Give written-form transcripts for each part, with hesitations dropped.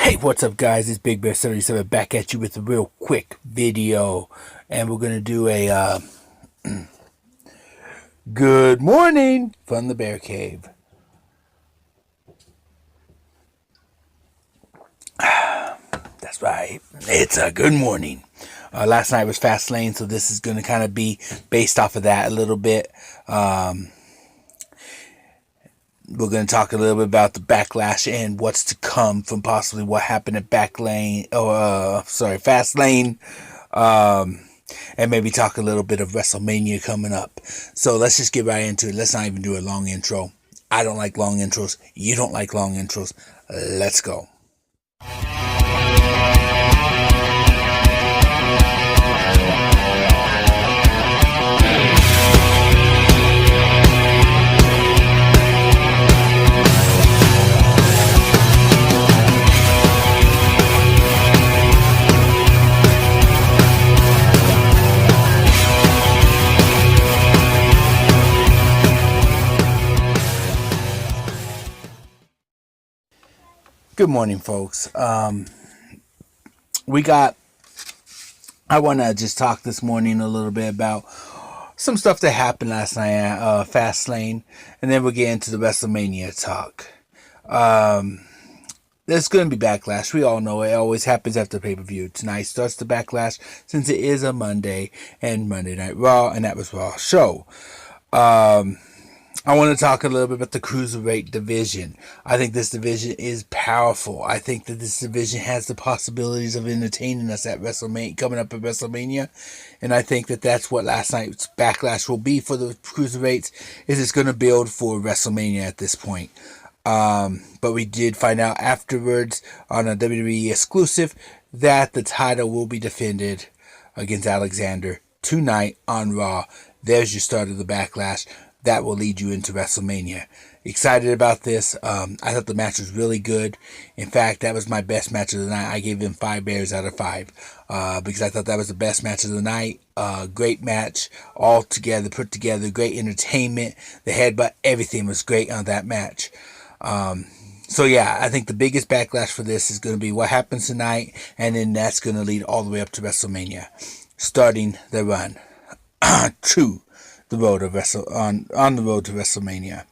Hey, what's up, guys? It's Big Bear 77 back at you with a real quick video, and we're gonna do a good morning from the Bear Cave. That's right, it's a good morning. Last night was Fastlane, so this is gonna kind of be based off of that a little bit. We're going to talk a little bit about the backlash and what's to come from possibly what happened at Fastlane. And maybe talk a little bit of WrestleMania coming up. So let's just get right into it. Let's not even do a long intro. I don't like long intros. You don't like long intros. Let's go. Good morning, folks. I want to just talk this morning a little bit about some stuff that happened last night at Fastlane, and then we'll get into the WrestleMania talk. There's going to be backlash. We all know it always happens after pay-per-view. Tonight starts the backlash since it is a Monday and Monday Night Raw, and that was Raw's show. I want to talk a little bit about the Cruiserweight division. I think this division is powerful. I think that this division has the possibilities of entertaining us at WrestleMania, coming up at WrestleMania. And I think that that's what last night's backlash will be for the Cruiserweights, is it's going to build for WrestleMania at this point. But we did find out afterwards on a WWE exclusive that the title will be defended against Alexander tonight on Raw. There's your start of the backlash. That will lead you into WrestleMania. Excited about this. I thought the match was really good. In fact, that was my best match of the night. I gave him 5 bears out of 5 because I thought that was the best match of the night. Great match, all together, put together, great entertainment. The headbutt, everything was great on that match. So yeah, I think the biggest backlash for this is going to be what happens tonight, and then that's going to lead all the way up to WrestleMania, starting the run to the road of on the road to WrestleMania.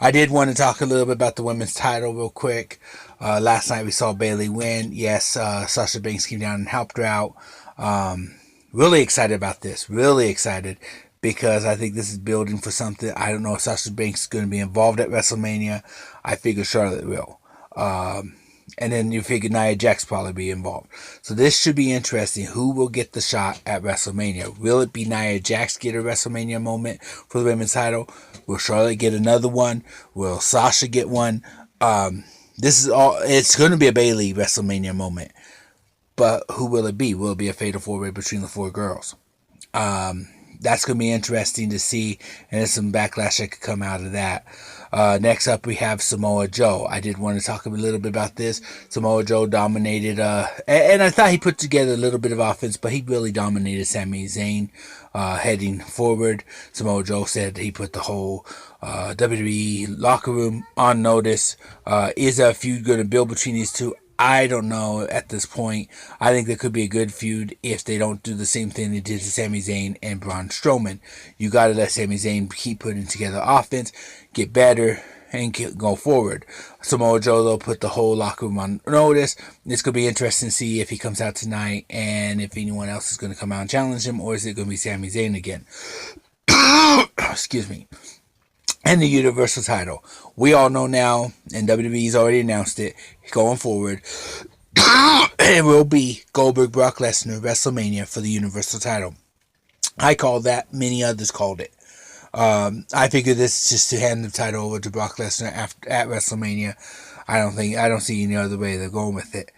I did want to talk a little bit about the women's title real quick. Last night we saw Bayley win. Yes, Sasha Banks came down and helped her out. Really excited about this. Really excited because I think this is building for something. I don't know if Sasha Banks is going to be involved at WrestleMania. I figure Charlotte will. And then you figure Nia Jax probably be involved. So this should be interesting. Who will get the shot at WrestleMania? Will it be Nia Jax get a WrestleMania moment for the women's title? Will Charlotte get another one? Will Sasha get one? This is all. It's going to be a Bayley WrestleMania moment. But who will it be? Will it be a fatal 4-way between the 4 girls? That's going to be interesting to see, and there's some backlash that could come out of that. Next up, we have Samoa Joe. I did want to talk a little bit about this. Samoa Joe dominated, and I thought he put together a little bit of offense, but he really dominated Sami Zayn heading forward. Samoa Joe said he put the whole WWE locker room on notice. Is a feud going to build between these two? I don't know at this point. I think there could be a good feud if they don't do the same thing they did to Sami Zayn and Braun Strowman. You got to let Sami Zayn keep putting together offense, get better, and go forward. Samoa Joe, though, put the whole locker room on notice. It's going to be interesting to see if he comes out tonight and if anyone else is going to come out and challenge him, or is it going to be Sami Zayn again? Excuse me. And the Universal title. We all know now, and WWE's already announced it, going forward, it will be Goldberg, Brock Lesnar, WrestleMania for the Universal title. I called that. Many others called it. I figured this is just to hand the title over to Brock Lesnar at WrestleMania. I don't see any other way they're going with it.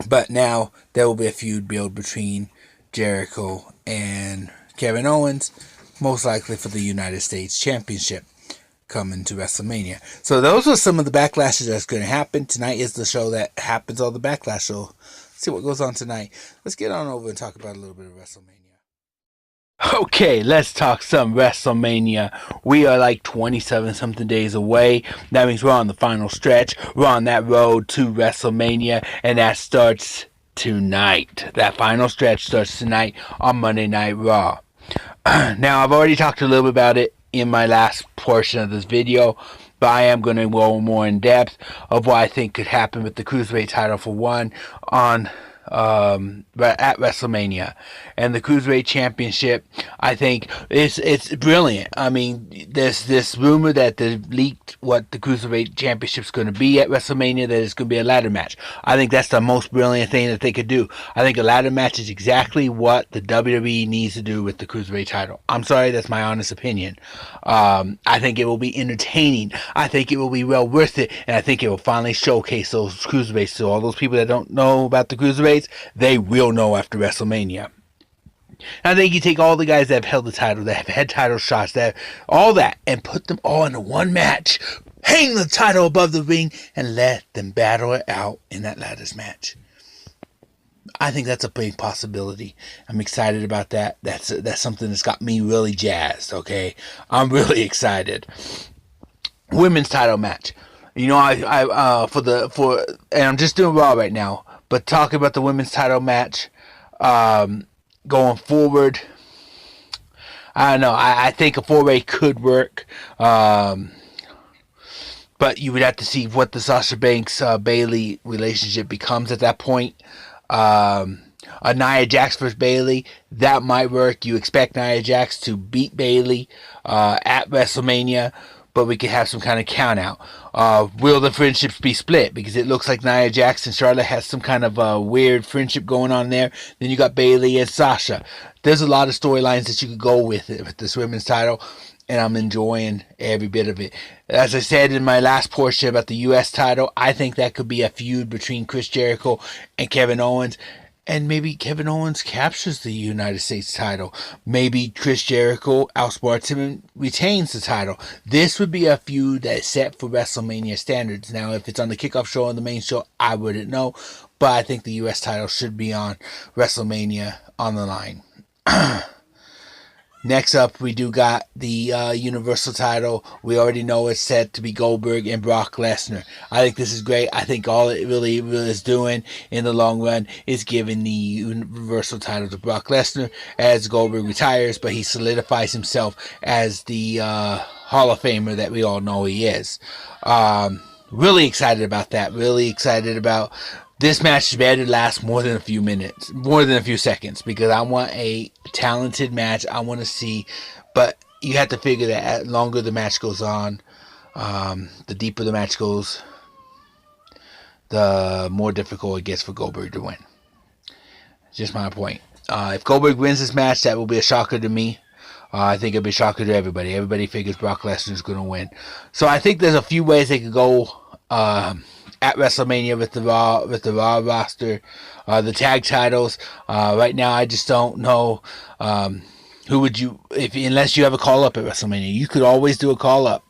But now there will be a feud build between Jericho and Kevin Owens, most likely for the United States Championship coming to WrestleMania. So those are some of the backlashes that's going to happen. Tonight is the show that happens all the backlash. So let's see what goes on tonight. Let's get on over and talk about a little bit of WrestleMania. Okay, let's talk some WrestleMania. We are like 27 something days away. That means we're on the final stretch. We're on that road to WrestleMania, and that starts tonight. That final stretch starts tonight on Monday Night Raw. Now, I've already talked a little bit about it in my last portion of this video, but I am going to go more in depth of what I think could happen with the Cruiserweight title for one on at WrestleMania. And the Cruiserweight Championship, I think it's brilliant. I mean, there's this rumor that they leaked what the Cruiserweight Championship is going to be at WrestleMania, that it's going to be a ladder match. I think that's the most brilliant thing that they could do. I think a ladder match is exactly what the WWE needs to do with the Cruiserweight title. I'm sorry, that's my honest opinion. I think it will be entertaining. I think it will be well worth it, and I think it will finally showcase those Cruiserweights. So all those people that don't know about the Cruiserweights, they will know after WrestleMania. And I think you take all the guys that have held the title, that have had title shots, that all that, and put them all into one match. Hang the title above the ring and let them battle it out in that ladders match. I think that's a big possibility. I'm excited about that. That's something that's got me really jazzed. Okay, I'm really excited. Women's title match. You know, and I'm just doing Raw right now, but talking about the women's title match, going forward, I don't know. I think a 4-way could work. But you would have to see what the Sasha Banks Bayley relationship becomes at that point. A Nia Jax versus Bayley, that might work. You expect Nia Jax to beat Bayley at WrestleMania, but we could have some kind of count out. Will the friendships be split? Because it looks like Nia Jax and Charlotte has some kind of weird friendship going on there. Then you got Bayley and Sasha. There's a lot of storylines that you could go with this women's title, and I'm enjoying every bit of it. As I said in my last portion about the U.S. title, I think that could be a feud between Chris Jericho and Kevin Owens. And maybe Kevin Owens captures the United States title. Maybe Chris Jericho outsmarts him and retains the title. This would be a feud that's set for WrestleMania standards. Now, if it's on the kickoff show or the main show, I wouldn't know. But I think the U.S. title should be on WrestleMania on the line. Next up, we do got the Universal title. We already know it's set to be Goldberg and Brock Lesnar. I think this is great. I think all it really is doing in the long run is giving the Universal title to Brock Lesnar as Goldberg retires, but he solidifies himself as the Hall of Famer that we all know he is. Really excited about that. Really excited about this match. Better last more than a few minutes, more than a few seconds, because I want a talented match. I want to see, but you have to figure that the longer the match goes on, the deeper the match goes, the more difficult it gets for Goldberg to win. Just my point. If Goldberg wins this match, that will be a shocker to me. I think it'll be a shocker to everybody. Everybody figures Brock Lesnar is going to win. So I think there's a few ways they could go at WrestleMania with the Raw roster, the tag titles. Right now, I just don't know who would you, unless you have a call up at WrestleMania. You could always do a call up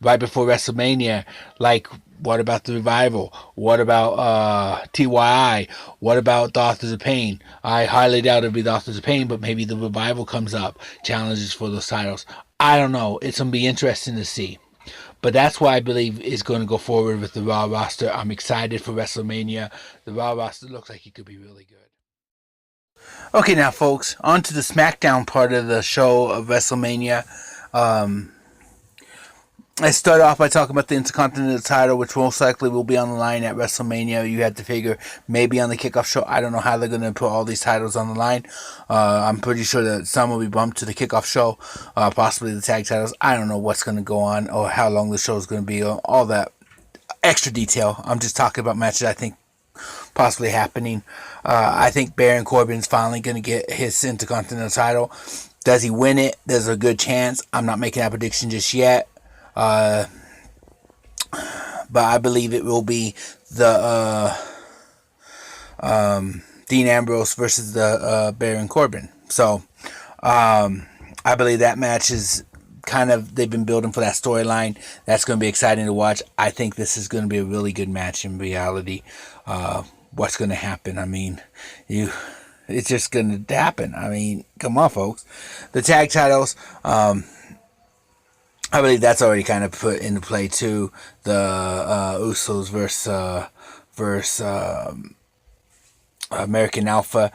right before WrestleMania. Like, what about the Revival? What about TYI? What about the Authors of Pain? I highly doubt it'll be the Authors of Pain, but maybe the Revival comes up, challenges for those titles. I don't know. It's going to be interesting to see. But that's why I believe is going to go forward with the Raw roster. I'm excited for WrestleMania. The Raw roster looks like it could be really good. Okay, now, folks, on to the Smackdown part of the show of WrestleMania. I start off by talking about the Intercontinental title, which most likely will be on the line at WrestleMania. You have to figure maybe on the kickoff show. I don't know how they're going to put all these titles on the line. I'm pretty sure that some will be bumped to the kickoff show, possibly the tag titles. I don't know what's going to go on or how long the show is going to be, or all that extra detail. I'm just talking about matches I think possibly happening. I think Baron Corbin's finally going to get his Intercontinental title. Does he win it? There's a good chance. I'm not making that prediction just yet. But I believe it will be the Dean Ambrose versus the Baron Corbin. So I believe that match is kind of, they've been building for that storyline. That's going to be exciting to watch. I think this is going to be a really good match in reality. What's going to happen? I mean, It's just going to happen. I mean, come on, folks. The tag titles, I believe that's already kind of put into play too. The Usos versus American Alpha.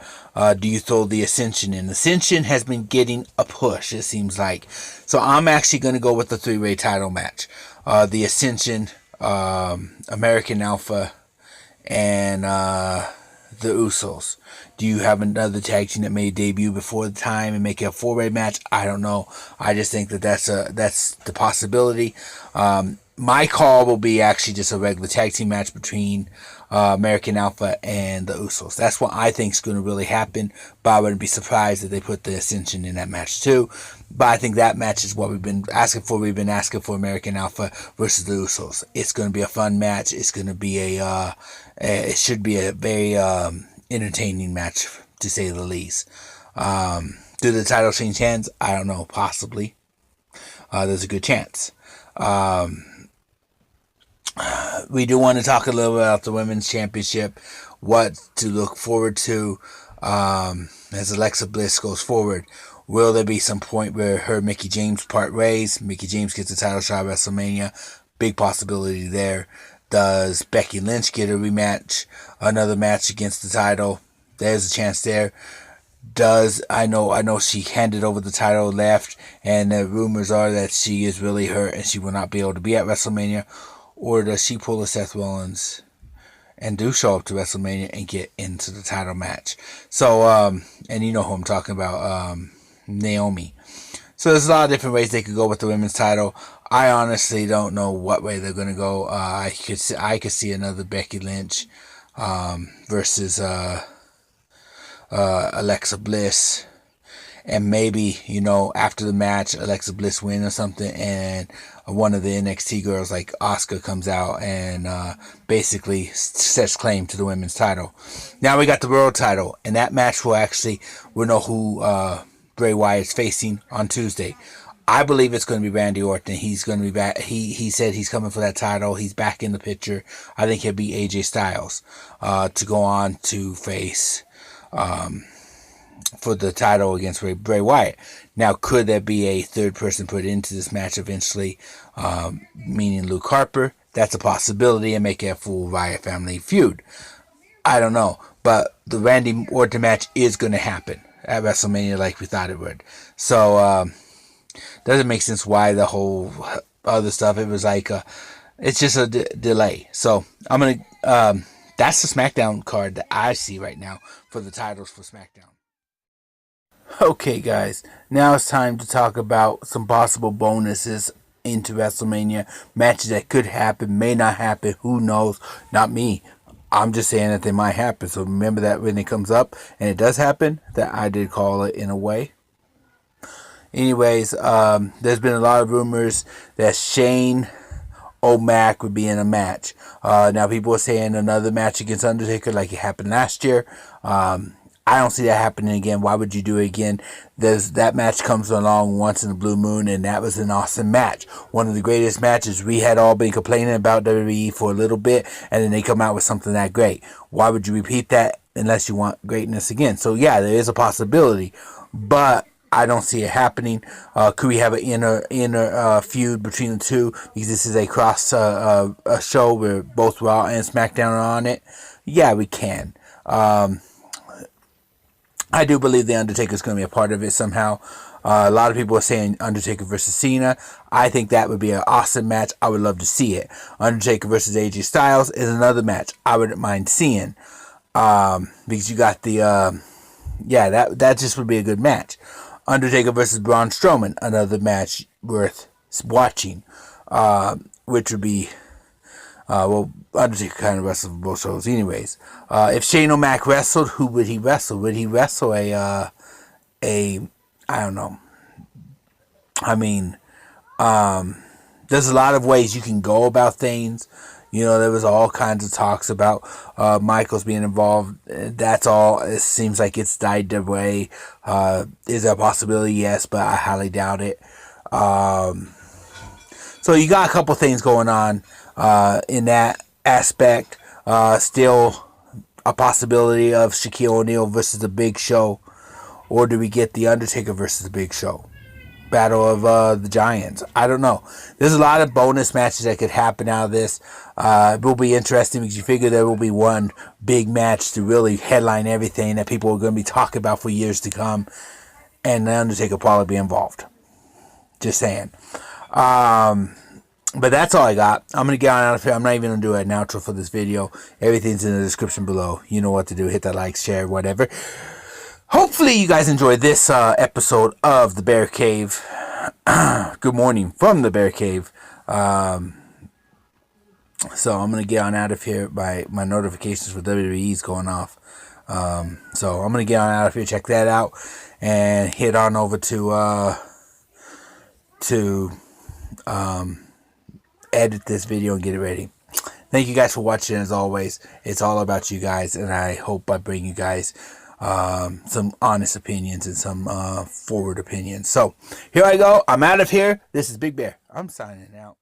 Do you throw the Ascension in? Ascension has been getting a push, it seems like. So I'm actually going to go with the three-way title match. The Ascension, American Alpha, and the Usos. Do you have another tag team that may debut before the time and make it a four-way match? I don't know. I just think that that's the possibility. My call will be actually just a regular tag team match between American Alpha and the Usos. That's what I think is going to really happen. But I wouldn't be surprised if they put the Ascension in that match too. But I think that match is what we've been asking for. We've been asking for American Alpha versus the Usos. It's going to be a fun match. It's going to be it should be a very entertaining match, to say the least. Do the title change hands? I don't know. Possibly. There's a good chance. We do want to talk a little bit about the Women's Championship, what to look forward to as Alexa Bliss goes forward. Will there be some point where her Mickie James part ways? Mickie James gets a title shot at WrestleMania. Big possibility there. Does Becky Lynch get a rematch? Another match against the title? There's a chance there. I know she handed over the title, left, and the rumors are that she is really hurt and she will not be able to be at WrestleMania. Or does she pull a Seth Rollins and do show up to WrestleMania and get into the title match? So, and you know who I'm talking about, Naomi. So there's a lot of different ways they could go with the women's title. I honestly don't know what way they're going to go. I could see another Becky Lynch versus Alexa Bliss. And maybe, after the match, Alexa Bliss win or something, and one of the NXT girls like Asuka comes out and basically sets claim to the women's title. Now we got the world title, and that match we'll know who Bray Wyatt's facing on Tuesday. I believe it's going to be Randy Orton. He's going to be back. He said he's coming for that title. He's back in the picture. I think he'll be AJ Styles to go on to face for the title against Bray Wyatt. Now, could there be a third person put into this match eventually, meaning Luke Harper? That's a possibility, and make it a full Wyatt family feud. I don't know, but the Randy Orton match is going to happen at WrestleMania like we thought it would. So, doesn't make sense why the whole other stuff, it was like, it's just a delay. So, I'm going to, that's the SmackDown card that I see right now for the titles for SmackDown. Okay, guys, now it's time to talk about some possible bonuses into WrestleMania. Matches that could happen, may not happen, who knows? Not me. I'm just saying that they might happen. So remember that when it comes up, and it does happen, that I did call it in a way. Anyways, there's been a lot of rumors that Shane O'Mac would be in a match. Now people are saying another match against Undertaker like it happened last year. I don't see that happening again. Why would you do it again? That match comes along once in a blue moon, and that was an awesome match. One of the greatest matches. We had all been complaining about WWE for a little bit, and then they come out with something that great. Why would you repeat that unless you want greatness again? So yeah, there is a possibility, but I don't see it happening. Could we have an inner feud between the two? Because this is a cross a show where both Raw and SmackDown are on it. Yeah, we can. I do believe The Undertaker is going to be a part of it somehow. A lot of people are saying Undertaker versus Cena. I think that would be an awesome match. I would love to see it. Undertaker versus AJ Styles is another match I wouldn't mind seeing. Because you got the... that just would be a good match. Undertaker versus Braun Strowman, another match worth watching. Which would be... Undertaker kind of wrestled both shows anyways. If Shane O'Mac wrestled, who would he wrestle? Would he wrestle I don't know. I mean, there's a lot of ways you can go about things. There was all kinds of talks about Michaels being involved. That's all. It seems like it's died away. Is there a possibility? Yes, but I highly doubt it. So you got a couple things going on in that aspect. Still, a possibility of Shaquille O'Neal versus the Big Show, or do we get the Undertaker versus the Big Show? Battle of the Giants. I don't know. There's a lot of bonus matches that could happen out of this. It will be interesting because you figure there will be one big match to really headline everything that people are going to be talking about for years to come, and the Undertaker will probably be involved. Just saying. But that's all I got. I'm going to get on out of here. I'm not even going to do an outro for this video. Everything's in the description below. You know what to do. Hit that like, share, whatever. Hopefully you guys enjoyed this episode of The Bear Cave. Good morning from The Bear Cave. So I'm going to get on out of here. My notifications for WWE is going off. So I'm going to get on out of here. Check that out. And head on over to edit this video and get it ready. Thank you guys for watching. As always, it's all about you guys, and I hope I bring you guys some honest opinions and some forward opinions. So here I go. I'm out of here. This is Big Bear. I'm signing out.